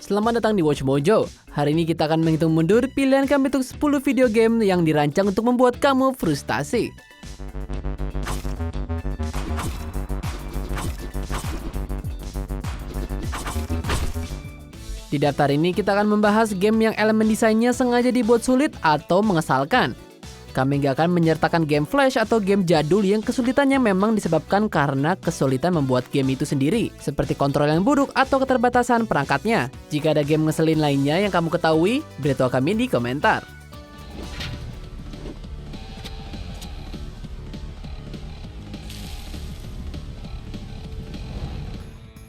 Selamat datang di Watch Mojo. Hari ini kita akan menghitung mundur pilihan kami untuk 10 video game yang dirancang untuk membuat kamu frustasi. Di daftar ini kita akan membahas game yang elemen desainnya sengaja dibuat sulit atau mengesalkan. Kami nggak akan menyertakan game flash atau game jadul yang kesulitannya memang disebabkan karena kesulitan membuat game itu sendiri, seperti kontrol yang buruk atau keterbatasan perangkatnya. Jika ada game ngeselin lainnya yang kamu ketahui, beritahu kami di komentar.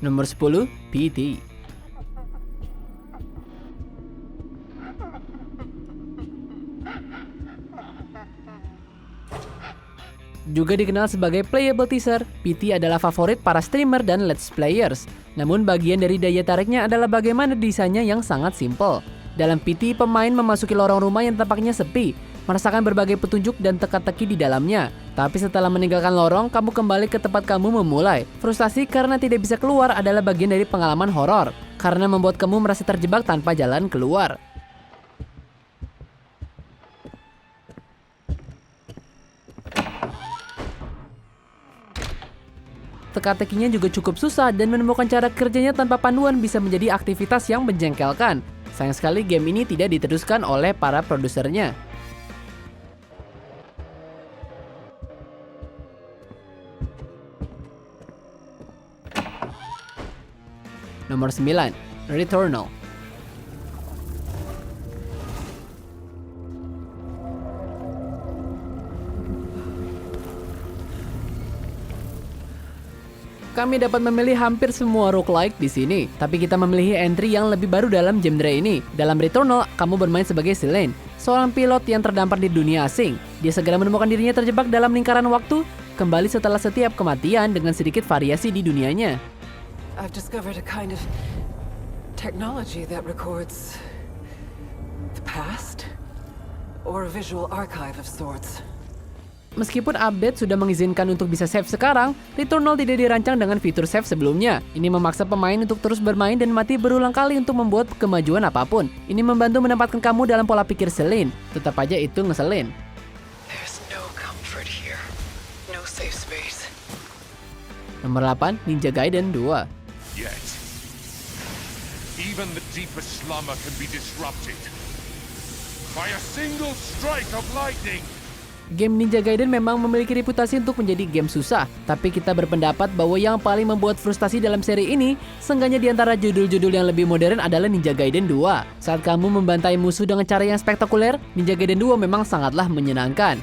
Nomor 10, PT. Juga dikenal sebagai playable teaser, PT adalah favorit para streamer dan let's players. Namun bagian dari daya tariknya adalah bagaimana desainnya yang sangat simple. Dalam PT, pemain memasuki lorong rumah yang tampaknya sepi, merasakan berbagai petunjuk dan teka-teki di dalamnya. Tapi setelah meninggalkan lorong, kamu kembali ke tempat kamu memulai. Frustasi karena tidak bisa keluar adalah bagian dari pengalaman horor, karena membuat kamu merasa terjebak tanpa jalan keluar. Teka-tekinya juga cukup susah dan menemukan cara kerjanya tanpa panduan bisa menjadi aktivitas yang menjengkelkan. Sayang sekali game ini tidak diteruskan oleh para produsernya. Nomor 9, Returnal. Kami dapat memilih hampir semua roguelike di sini, tapi kita memilih entry yang lebih baru dalam genre ini. Dalam Returnal, kamu bermain sebagai Selene, seorang pilot yang terdampar di dunia asing. Dia segera menemukan dirinya terjebak dalam lingkaran waktu, kembali setelah setiap kematian dengan sedikit variasi di dunianya. I've discovered a kind of technology that records the past or a visual archive of sorts. Meskipun update sudah mengizinkan untuk bisa save sekarang, Returnal tidak dirancang dengan fitur save sebelumnya. Ini memaksa pemain untuk terus bermain dan mati berulang kali untuk membuat kemajuan apapun. Ini membantu menempatkan kamu dalam pola pikir Selene. Tetap aja itu ngeselin. There's no comfort here. No safe space. Nomor 8, Ninja Gaiden 2. Yet, even the deepest slumber can be disrupted by a single strike of lightning. Game Ninja Gaiden memang memiliki reputasi untuk menjadi game susah, tapi kita berpendapat bahwa yang paling membuat frustasi dalam seri ini, seenggaknya di antara judul-judul yang lebih modern adalah Ninja Gaiden 2. Saat kamu membantai musuh dengan cara yang spektakuler, Ninja Gaiden 2 memang sangatlah menyenangkan.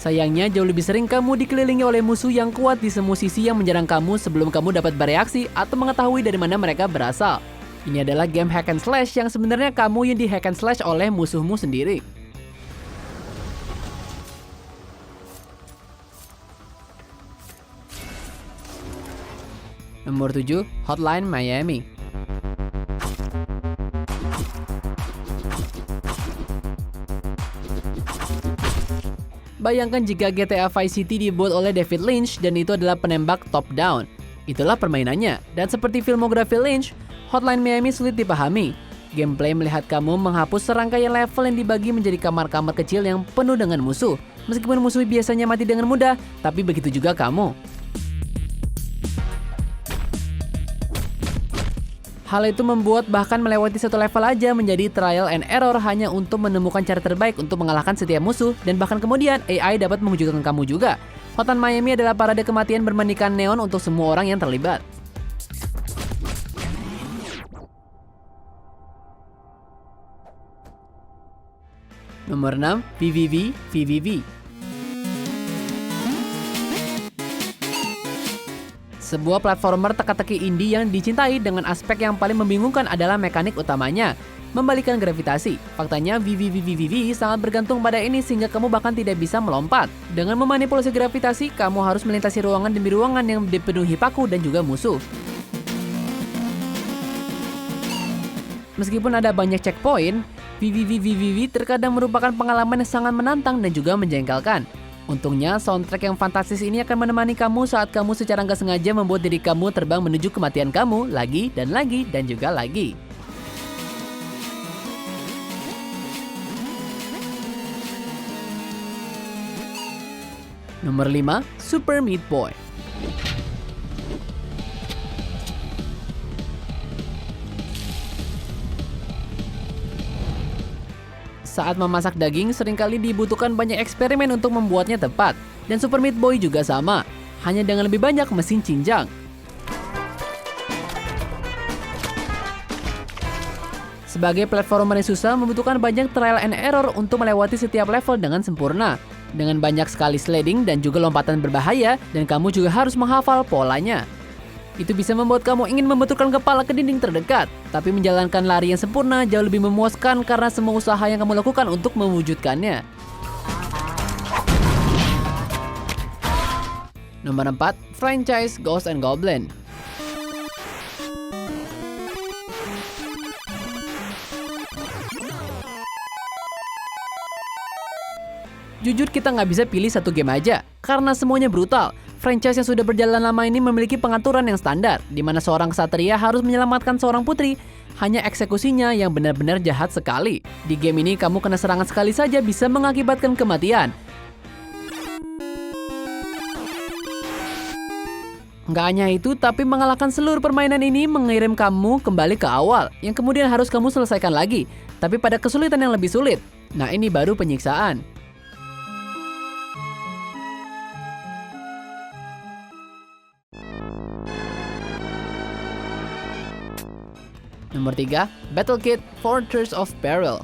Sayangnya jauh lebih sering kamu dikelilingi oleh musuh yang kuat di semua sisi yang menyerang kamu sebelum kamu dapat bereaksi atau mengetahui dari mana mereka berasal. Ini adalah game hack and slash yang sebenarnya kamu yang di hack and slash oleh musuhmu sendiri. Nomor 7, Hotline Miami. Bayangkan jika GTA Vice City dibuat oleh David Lynch dan itu adalah penembak top down. Itulah permainannya. Dan seperti filmografi Lynch, Hotline Miami sulit dipahami. Gameplay melihat kamu menghapus serangkaian level yang dibagi menjadi kamar-kamar kecil yang penuh dengan musuh. Meskipun musuh biasanya mati dengan mudah, tapi begitu juga kamu. Hal itu membuat bahkan melewati satu level aja menjadi trial and error hanya untuk menemukan cara terbaik untuk mengalahkan setiap musuh, dan bahkan kemudian AI dapat mengejutkan kamu juga. Hotline Miami adalah parade kematian bermandikan neon untuk semua orang yang terlibat. Nomor 6, VVV. Sebuah platformer teka-teki indie yang dicintai dengan aspek yang paling membingungkan adalah mekanik utamanya, membalikan gravitasi. Faktanya VVV sangat bergantung pada ini sehingga kamu bahkan tidak bisa melompat. Dengan memanipulasi gravitasi, kamu harus melintasi ruangan demi ruangan yang dipenuhi paku dan juga musuh. Meskipun ada banyak checkpoint, VVVVVV terkadang merupakan pengalaman yang sangat menantang dan juga menjengkelkan. Untungnya, soundtrack yang fantastis ini akan menemani kamu saat kamu secara nggak sengaja membuat diri kamu terbang menuju kematian kamu lagi dan juga lagi. Nomor 5, Super Meat Boy. Saat memasak daging, seringkali dibutuhkan banyak eksperimen untuk membuatnya tepat. Dan Super Meat Boy juga sama, hanya dengan lebih banyak mesin cinjang. Sebagai platformer yang susah, membutuhkan banyak trial and error untuk melewati setiap level dengan sempurna. Dengan banyak sekali sliding dan juga lompatan berbahaya, dan kamu juga harus menghafal polanya. Itu bisa membuat kamu ingin membetulkan kepala ke dinding terdekat. Tapi menjalankan lari yang sempurna jauh lebih memuaskan karena semua usaha yang kamu lakukan untuk mewujudkannya. Nomor 4, franchise Ghosts and Goblin. Jujur kita nggak bisa pilih satu game aja, karena semuanya brutal. Franchise yang sudah berjalan lama ini memiliki pengaturan yang standar, di mana seorang ksatria harus menyelamatkan seorang putri. Hanya eksekusinya yang benar-benar jahat sekali. Di game ini kamu kena serangan sekali saja bisa mengakibatkan kematian. Nggak hanya itu, tapi mengalahkan seluruh permainan ini mengirim kamu kembali ke awal, yang kemudian harus kamu selesaikan lagi, tapi pada kesulitan yang lebih sulit. Nah, ini baru penyiksaan. Nomor 3, Battle Kit Fortress of Peril.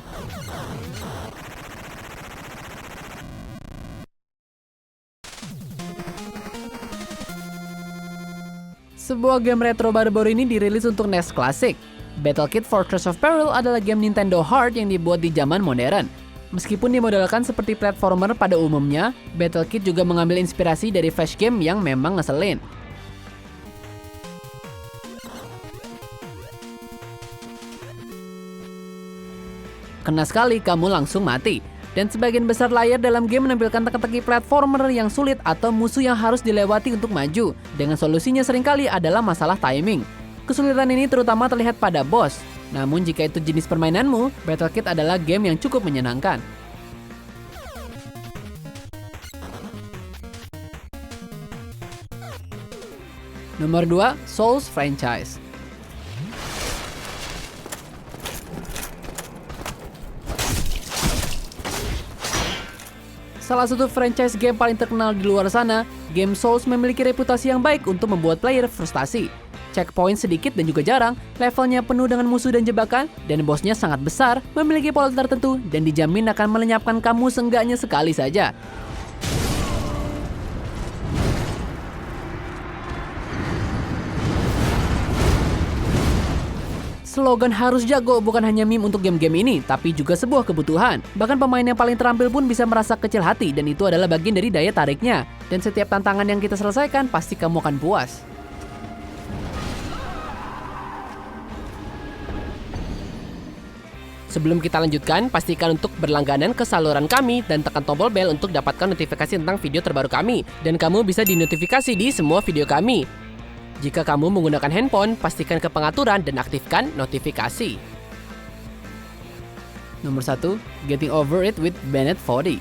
Sebuah game retro baru-baru ini dirilis untuk NES Classic. Battle Kit Fortress of Peril adalah game Nintendo Heart yang dibuat di zaman modern. Meskipun dimodelkan seperti platformer pada umumnya, Battle Kit juga mengambil inspirasi dari flash game yang memang ngeselin. Kena sekali, kamu langsung mati. Dan sebagian besar layar dalam game menampilkan teka-teki platformer yang sulit atau musuh yang harus dilewati untuk maju. Dengan solusinya seringkali adalah masalah timing. Kesulitan ini terutama terlihat pada boss. Namun jika itu jenis permainanmu, Battle Kit adalah game yang cukup menyenangkan. Nomor 2, Souls franchise. Salah satu franchise game paling terkenal di luar sana, game Souls memiliki reputasi yang baik untuk membuat player frustasi. Checkpoint sedikit dan juga jarang, levelnya penuh dengan musuh dan jebakan, dan bosnya sangat besar, memiliki pola tertentu, dan dijamin akan melenyapkan kamu seenggaknya sekali saja. Slogan harus jago bukan hanya meme untuk game-game ini, tapi juga sebuah kebutuhan. Bahkan pemain yang paling terampil pun bisa merasa kecil hati, dan itu adalah bagian dari daya tariknya. Dan setiap tantangan yang kita selesaikan, pasti kamu akan puas. Sebelum kita lanjutkan, pastikan untuk berlangganan ke saluran kami dan tekan tombol bel untuk dapatkan notifikasi tentang video terbaru kami. Dan kamu bisa dinotifikasi di semua video kami. Jika kamu menggunakan handphone, pastikan ke pengaturan dan aktifkan notifikasi. Nomor 1, Getting Over It with Bennett Foddy.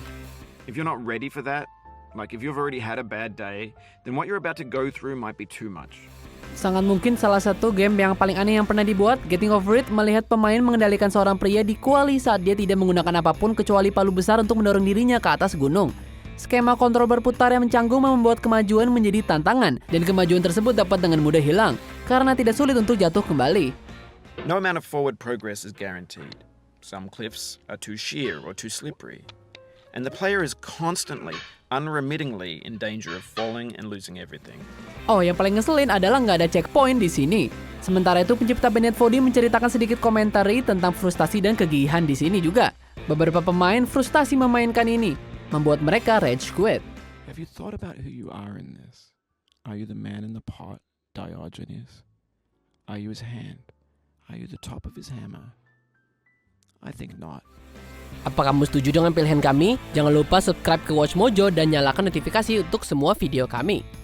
If you're not ready for that, like if you've already had a bad day, then what you're about to go through might be too much. Sangat mungkin salah satu game yang paling aneh yang pernah dibuat. Getting Over It melihat pemain mengendalikan seorang pria di kuali saat dia tidak menggunakan apapun kecuali palu besar untuk mendorong dirinya ke atas gunung. Skema kontrol berputar yang mencanggung membuat kemajuan menjadi tantangan, dan kemajuan tersebut dapat dengan mudah hilang, karena tidak sulit untuk jatuh kembali. No amount of forward progress is guaranteed. Some cliffs are too sheer or too slippery. And the player is constantly, unremittingly in danger of falling and losing everything. Oh, yang paling ngeselin adalah nggak ada checkpoint di sini. Sementara itu, pencipta Bennett Foddy menceritakan sedikit komentari tentang frustasi dan kegigihan di sini juga. Beberapa pemain frustasi memainkan ini, membuat mereka rage quit. Have you thought about who you are in this? Are you the man in the pot, Diogenes? Are you his hand? Are you the top of his hammer? I think not. Apa kamu setuju dengan pilihan kami? Jangan lupa subscribe ke Watch Mojo dan nyalakan notifikasi untuk semua video kami.